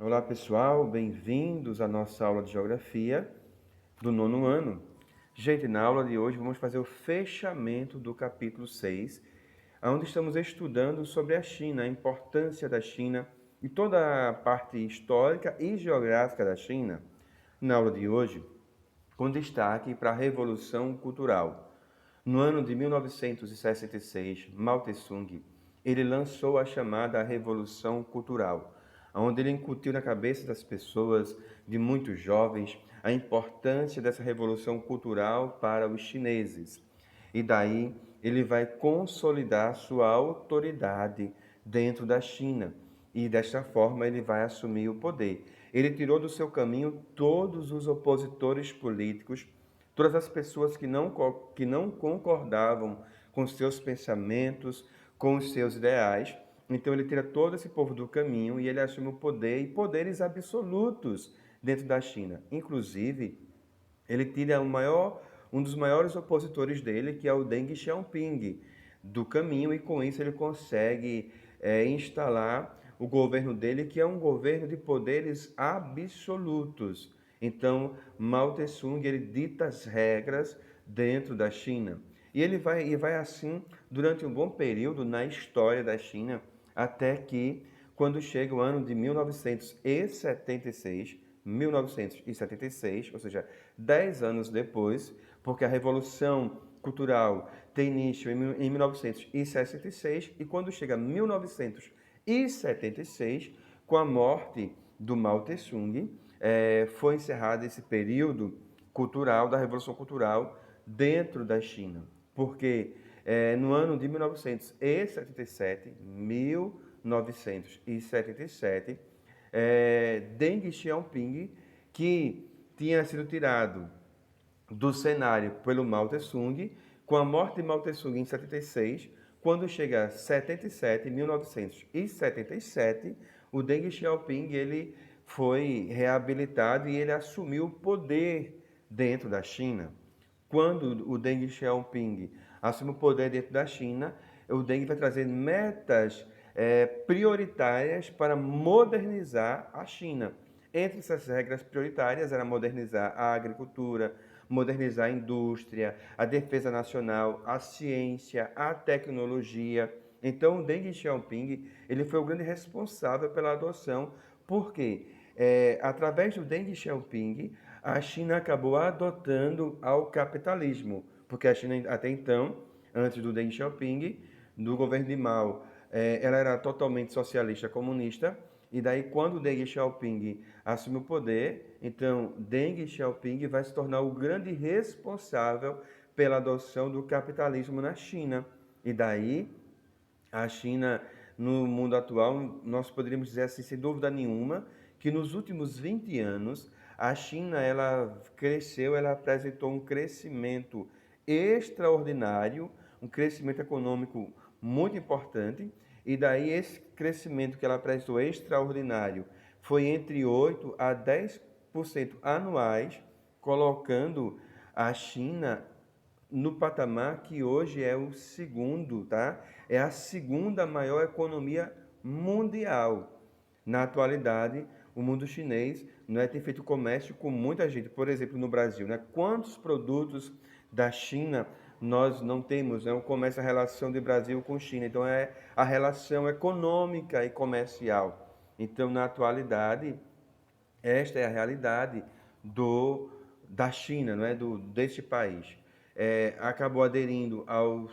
Olá pessoal, bem-vindos à nossa aula de Geografia do nono ano. Gente, na aula de hoje vamos fazer o fechamento do capítulo 6, onde estamos estudando sobre a China, a importância da China e toda a parte histórica e geográfica da China. Na aula de hoje, com destaque para a Revolução Cultural. No ano de 1966, Mao Tse-tung ele lançou a chamada Revolução Cultural, onde ele incutiu na cabeça das pessoas, de muitos jovens, a importância dessa revolução cultural para os chineses. E daí ele vai consolidar sua autoridade dentro da China. E desta forma ele vai assumir o poder. Ele tirou do seu caminho todos os opositores políticos, todas as pessoas que não concordavam com seus pensamentos, com os seus ideais. Então ele tira todo esse povo do caminho e ele assume o poder e poderes absolutos dentro da China. Inclusive, ele tira um dos maiores opositores dele, que é o Deng Xiaoping, do caminho, e com isso ele consegue instalar o governo dele, que é um governo de poderes absolutos. Então, Mao Tse-tung ele dita as regras dentro da China. E vai assim durante um bom período na história da China, até que, quando chega o ano de 1976, ou seja, 10 anos depois, porque a Revolução Cultural tem início em 1966 e quando chega 1976, com a morte do Mao Tse-tung, foi encerrado esse período cultural da Revolução Cultural dentro da China, porque no ano de 1977, Deng Xiaoping, que tinha sido tirado do cenário pelo Mao Tse-tung, com a morte de Mao Tse-tung em 76, quando chega a 77, 1977, o Deng Xiaoping ele foi reabilitado e ele assumiu o poder dentro da China. Quando o Deng Xiaoping assume o poder dentro da China, o Deng vai trazer metas prioritárias para modernizar a China. Entre essas regras prioritárias era modernizar a agricultura, modernizar a indústria, a defesa nacional, a ciência, a tecnologia. Então, o Deng Xiaoping ele foi o grande responsável pela adoção, porque através do Deng Xiaoping, a China acabou adotando ao capitalismo, porque a China até então, antes do Deng Xiaoping, do governo de Mao, ela era totalmente socialista comunista, e daí quando o Deng Xiaoping assume o poder, então Deng Xiaoping vai se tornar o grande responsável pela adoção do capitalismo na China. E daí a China, no mundo atual, nós poderíamos dizer assim, sem dúvida nenhuma, que nos últimos 20 anos, a China ela cresceu, ela apresentou um crescimento extraordinário, um crescimento econômico muito importante, e daí esse crescimento que ela apresentou extraordinário foi entre 8 a 10% anuais, colocando a China no patamar que hoje é o segundo, tá? É a segunda maior economia mundial. Na atualidade, o mundo chinês tem feito comércio com muita gente. Por exemplo, no Brasil, quantos produtos da China nós não temos? O comércio, a relação de Brasil com China. Então, é a relação econômica e comercial. Então, na atualidade, esta é a realidade da China, deste país. Acabou aderindo ao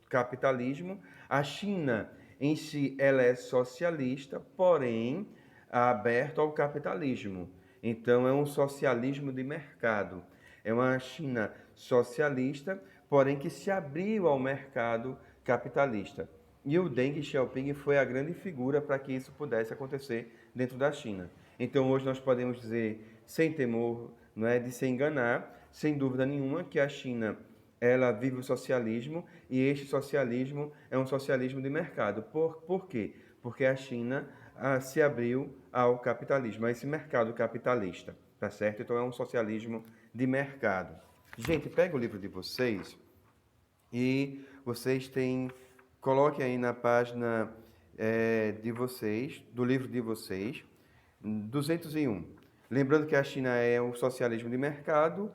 capitalismo. A China em si ela é socialista, porém aberto ao capitalismo. Então é um socialismo de mercado. É uma China socialista, porém que se abriu ao mercado capitalista. E o Deng Xiaoping foi a grande figura para que isso pudesse acontecer dentro da China. Então hoje nós podemos dizer, sem temor, não é, de se enganar, sem dúvida nenhuma, que a China ela vive o socialismo e este socialismo é um socialismo de mercado. Por quê? Porque a China se abriu ao capitalismo, a esse mercado capitalista, tá certo? Então é um socialismo de mercado. Gente, pega o livro de vocês e vocês coloquem aí na página de vocês, do livro de vocês, 201. Lembrando que a China é um socialismo de mercado,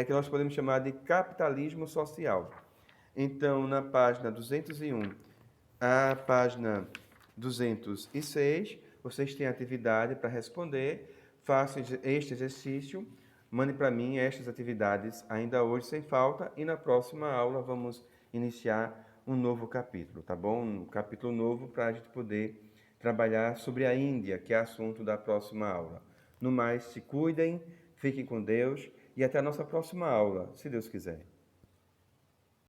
que nós podemos chamar de capitalismo social. Então, na página 201 à página 206, vocês têm atividade para responder. Façam este exercício, mande para mim estas atividades ainda hoje sem falta e na próxima aula vamos iniciar um novo capítulo, tá bom? Um capítulo novo para a gente poder trabalhar sobre a Índia, que é assunto da próxima aula. No mais, se cuidem, fiquem com Deus e até a nossa próxima aula, se Deus quiser.